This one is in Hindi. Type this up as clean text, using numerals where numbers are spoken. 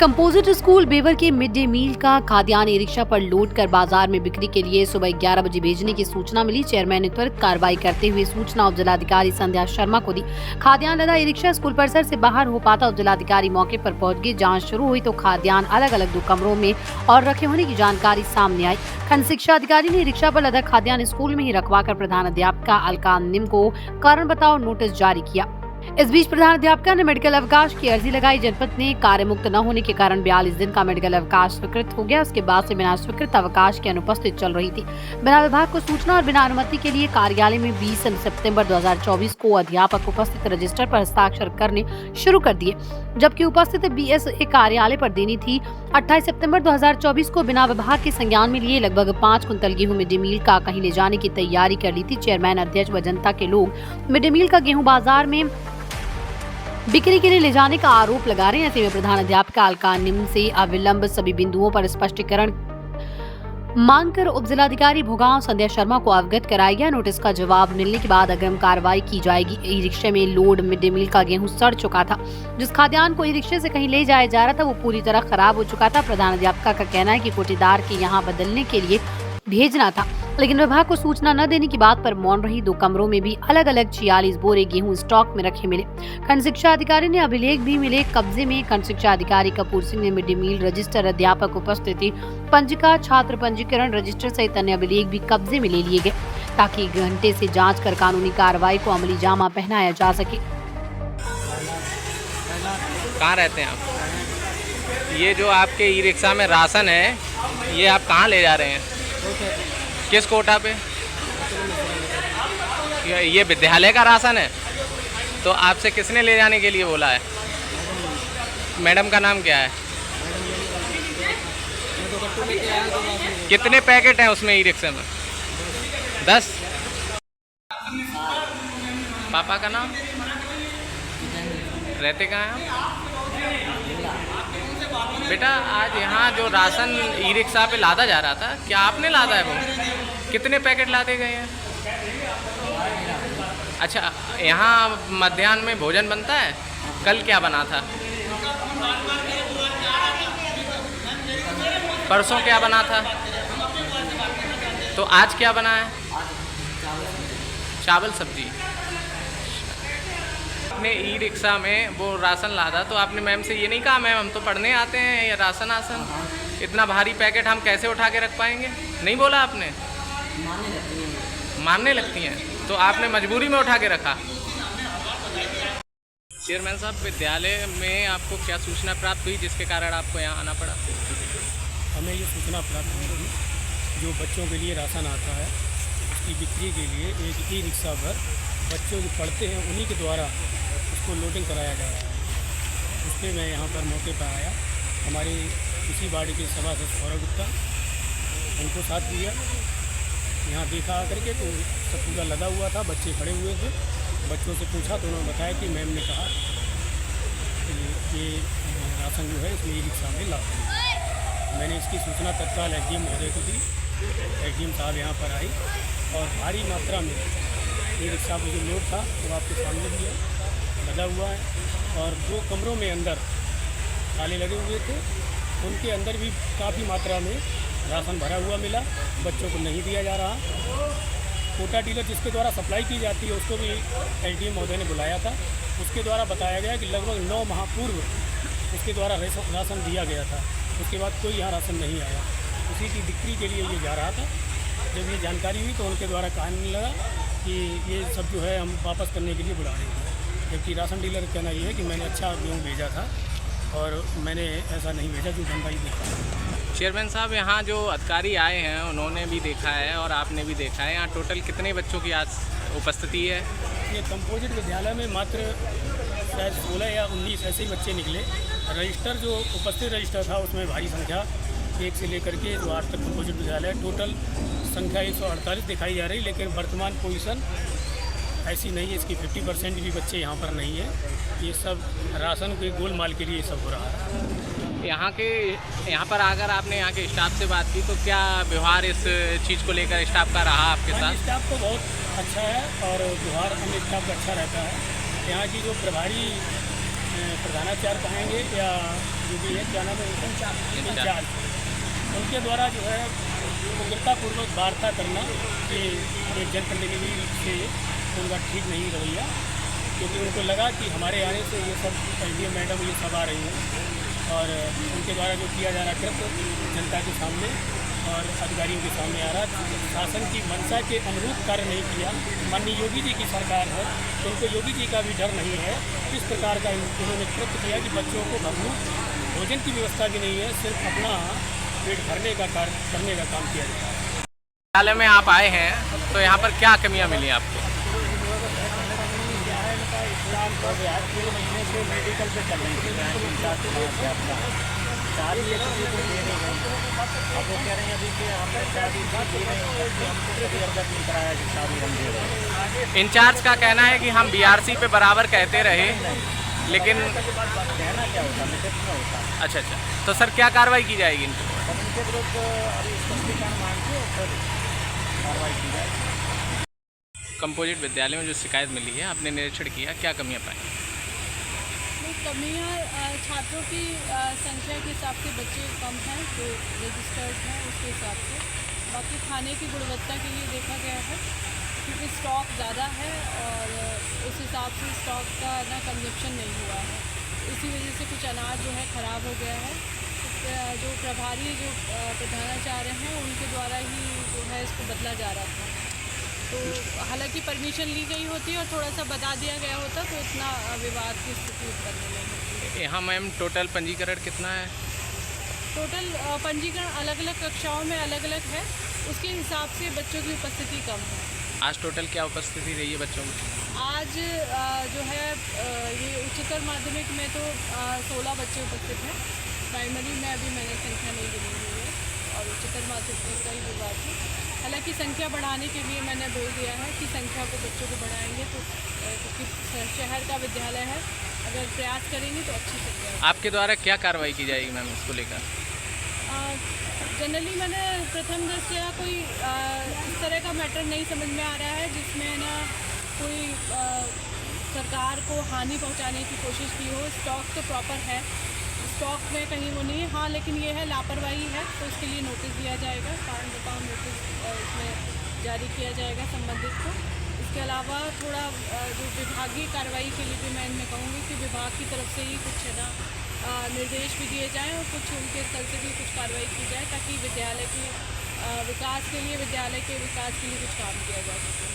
कंपोजिट स्कूल बेवर के मिड डे मील का खाद्यान्न ई रिक्शा पर लोड कर बाजार में बिक्री के लिए सुबह 11 बजे भेजने की सूचना मिली। चेयरमैन ने त्वरित कार्रवाई करते हुए सूचना उप जिलाधिकारी संध्या शर्मा को दी। खाद्यान्न लदा ई रिक्शा स्कूल परिसर से बाहर हो पाता उप जिलाधिकारी मौके पर पहुंच गए। जांच शुरू हुई तो खाद्यान्न अलग अलग 2 कमरों में और रखे होने की जानकारी सामने आई। खंड शिक्षा अधिकारी ने रिक्शा पर लदा खाद्यान्न स्कूल में ही रखवाकर प्रधान अध्यापिका अलका निम को कारण बताओ नोटिस जारी किया। इस बीच प्रधान अध्यापिका ने मेडिकल अवकाश की अर्जी लगाई। जनपद ने कार्य मुक्त न होने के कारण 42 दिन का मेडिकल अवकाश स्वीकृत हो गया। उसके बाद से बिना स्वीकृत अवकाश के अनुपस्थित चल रही थी। बिना विभाग को सूचना और बिना अनुमति के लिए कार्यालय में 20 सितंबर 2024 को अध्यापक उपस्थित रजिस्टर पर हस्ताक्षर करने शुरू कर दिए, जबकि उपस्थित BSA कार्यालय पर देनी थी। 28 सितंबर 2024 को बिना विभाग के संज्ञान में लिए लगभग 5 कुंतल गेहूं मिड डे मील का कहीं ले जाने की तैयारी कर ली थी। चेयरमैन, अध्यक्ष व जनता के लोग मिड डे मील का गेहूं बाजार में बिक्री के लिए ले जाने का आरोप लगा रहे हैं। ऐसे में प्रधान अध्यापिका अलका निम से अविलंब सभी बिंदुओं पर स्पष्टीकरण मांगकर उप जिलाधिकारी भोगांव संध्या शर्मा को अवगत कराया गया। नोटिस का जवाब मिलने के बाद अग्रिम कार्रवाई की जाएगी। ई रिक्शे में लोड मिड डे मील का गेहूं सड़ चुका था। जिस खाद्यान्न को ई रिक्शे से कहीं ले जाया जा रहा था वो पूरी तरह खराब हो चुका था। प्रधान अध्यापिका का कहना है कि कोटेदार के यहाँ बदलने के लिए भेजना था, लेकिन विभाग को सूचना न देने की बात पर मौन रही। 2 कमरों में भी अलग अलग 46 बोरे गेहूं स्टॉक में रखे मिले। खंड शिक्षा अधिकारी ने अभिलेख भी मिले कब्जे में। खंड शिक्षा अधिकारी कपूर सिंह ने मिड डे मील रजिस्टर, अध्यापक उपस्थिति पंजिका, छात्र पंजीकरण रजिस्टर सहित अन्य अभिलेख भी कब्जे में ले लिए गए, ताकि घंटे से जांच कर कानूनी कार्रवाई को अमली जामा पहनाया जा सके। कहाँ रहते हैं आप? ये जो आपके ई रिक्शा में राशन है, ये आप कहाँ ले जा रहे हैं? किस कोटा पे? ये विद्यालय का राशन है। तो आपसे किसने ले जाने के लिए बोला है? मैडम का नाम क्या है? कितने पैकेट हैं उसमें ई रिक्शे में? 10। पापा का नाम? रहते कहाँ हैं आप? बेटा, आज यहाँ जो राशन ई रिक्शा पे लादा जा रहा था, क्या आपने लादा है वो? कितने पैकेट लादे गए हैं? अच्छा, यहाँ मध्याह्न में भोजन बनता है? कल क्या बना था? परसों क्या बना था? तो आज क्या बना है? चावल सब्जी। आपने ई रिक्शा में वो राशन लादा तो आपने मैम से ये नहीं कहा मैम हम तो पढ़ने आते हैं, ये राशन इतना भारी पैकेट हम कैसे उठा के रख पाएंगे? नहीं बोला आपने? मानने लगती हैं तो आपने मजबूरी में उठा के रखा। चेयरमैन साहब, विद्यालय में आपको क्या सूचना प्राप्त हुई जिसके कारण आपको यहाँ आना पड़ा? हमें ये सूचना प्राप्त हुई जो बच्चों के लिए राशन आता है उसकी बिक्री के लिए एक ई रिक्शा पर बच्चों जो पढ़ते हैं उन्हीं के द्वारा उसको लोडिंग कराया जा रहा है। उस पर मैं यहाँ पर मौके पर आया। हमारे इसी वार्ड के सभासद सौरभ गुप्ता, उनको साथ दिया। यहाँ देखा आकर के तो सब पूरा लदा हुआ था, बच्चे खड़े हुए थे। बच्चों से पूछा तो उन्होंने बताया कि मैम ने कहा कि ये राशन जो है इसमें ई रिक्शा में ला। मैंने इसकी सूचना तत्काल SDM महोदय को दी। SDM साहब यहाँ पर आई और भारी मात्रा में ई रिक्शा में जो लोड था वो आपके सामने भी है, लगा हुआ है। और 2 कमरों में अंदर ताले लगे हुए थे, उनके अंदर भी काफ़ी मात्रा में राशन भरा हुआ मिला। बच्चों को नहीं दिया जा रहा। कोटा डीलर जिसके द्वारा सप्लाई की जाती है उसको भी SDM महोदय ने बुलाया था। उसके द्वारा बताया गया कि लगभग 9 माह पूर्व उसके द्वारा राशन दिया गया था। उसके बाद कोई यहाँ राशन नहीं आया। उसी की बिक्री के लिए ये जा रहा था। जब ये जानकारी हुई तो उनके द्वारा कहा लगा कि ये सब जो है हम वापस करने के लिए बुला रहे हैं, जबकि राशन डीलर का कहना ये है कि मैंने अच्छा गेहूँ भेजा था और मैंने ऐसा नहीं भेजा जो धंधाई देखा। चेयरमैन साहब, यहाँ जो अधिकारी आए हैं उन्होंने भी देखा है और आपने भी देखा है, यहाँ टोटल कितने बच्चों की आज उपस्थिति है? ये कंपोजिट विद्यालय में मात्र शायद 16 या 19 ऐसे ही बच्चे निकले। रजिस्टर जो उपस्थित रजिस्टर था उसमें भारी संख्या 1 से लेकर के जो 8 तक कंपोजिट विद्यालय, टोटल संख्या 148 दिखाई जा रही। लेकिन वर्तमान पोजीशन ऐसी नहीं है, इसकी 50% भी बच्चे यहाँ पर नहीं है। ये सब राशन के गोलमाल के लिए सब हो रहा है। यहाँ पर अगर आपने यहाँ के स्टाफ से बात की तो क्या व्यवहार इस चीज़ को लेकर स्टाफ का रहा आपके साथ? स्टाफ तो बहुत अच्छा है और व्यवहार अन्य स्टाफ का अच्छा रहता है। यहाँ की जो प्रभारी प्रधानाचार्य कहेंगे या जो भी है, क्या नाम है उनका, इंचार्ज, उनके द्वारा जो है उग्रतापूर्वक वार्ता करना कि ये जनप्रतिनिधि से उनका ठीक नहीं रवैया, क्योंकि उनको लगा कि हमारे आने से ये सब एसडीएम मैडम ये सब आ रही हैं और उनके द्वारा जो किया जा रहा कृत्य जनता के सामने और अधिकारियों के सामने आ रहा, शासन की मंशा के अनुरूप कार्य नहीं किया। माननीय योगी जी की सरकार है तो उनको योगी जी का भी डर नहीं है। इस प्रकार का उन्होंने कृत्य किया कि बच्चों को भरपूर भोजन की व्यवस्था भी नहीं है, सिर्फ अपना पेट भरने का कार्य करने का काम किया जाता है। विद्यालय में आप आए हैं तो यहाँ पर क्या कमियाँ मिली आपको? तीन महीने से मेडिकल पे चल रही थी, 4 ये किसी को दे नहीं गई। अब वो कह रहे हैं अभी कि हमने 4 दिन दे रहे हैं, हमको कभी अवगत नहीं कराया कि 4 दिन हम दे रहे हैं। इंचार्ज का कहना है कि हम बीआरसी पे बराबर कहते रहे, लेकिन कहना क्या होता है, क्या होता है। अच्छा, तो सर क्या कार्रवाई की जाएगी इनके ऊपर? तब इनके विरुद्ध अभी स्पष्टीकरण मांग के फिर कार्रवाई की जाएगी। कंपोजिट विद्यालय में जो शिकायत मिली है, आपने निरीक्षण किया, क्या कमियाँ पाई? कमियाँ छात्रों की संख्या के हिसाब से बच्चे कम हैं जो रजिस्टर्ड हैं उसके हिसाब से। बाकी खाने की गुणवत्ता के लिए देखा गया है क्योंकि स्टॉक ज़्यादा है और उस हिसाब से स्टॉक का ना कंजप्शन नहीं हुआ है, इसी वजह से कुछ अनाज जो है ख़राब हो गया है। तो जो प्रभारी जो प्रधानाचार्य हैं उनके द्वारा ही जो है इसको बदला जा रहा था, तो हालांकि परमिशन ली गई होती और थोड़ा सा बता दिया गया होता तो इतना विवाद की स्थिति उत्पन्न नहीं होती। यहाँ मैम टोटल पंजीकरण कितना है? टोटल पंजीकरण अलग अलग कक्षाओं में अलग अलग है, उसके हिसाब से बच्चों की उपस्थिति कम है। आज टोटल क्या उपस्थिति रही है बच्चों की? आज जो है ये उच्चतर माध्यमिक में तो 16 बच्चे उपस्थित हैं, प्राइमरी में अभी मैंने संख्या नहीं गिनी हुई है और उच्चतर माध्यमिक का ही विवाद है। हालांकि संख्या बढ़ाने के लिए मैंने बोल दिया है कि संख्या को बच्चों को बढ़ाएंगे तो क्योंकि शहर का विद्यालय है, अगर प्रयास करेंगे तो अच्छी संख्या। आपके द्वारा क्या कार्रवाई की जाएगी मैम इसको लेकर? जनरली मैंने प्रथम दृष्टया कोई इस तरह का मैटर नहीं समझ में आ रहा है जिसमें ना कोई सरकार को हानि पहुंचाने की कोशिश की हो। स्टॉक तो प्रॉपर है, स्टॉक में कहीं वो नहीं है, हाँ लेकिन ये है लापरवाही है तो इसके लिए नोटिस दिया जाएगा, कारण बताओ नोटिस इसमें जारी किया जाएगा संबंधित को। इसके अलावा थोड़ा जो विभागीय कार्रवाई के लिए भी मैं इनमें कहूँगी कि विभाग की तरफ से ही कुछ है ना निर्देश भी दिए जाएँ और कुछ उनके स्तर से भी कुछ कार्रवाई की जाए ताकि विद्यालय के विकास के लिए कुछ काम किया जा सके।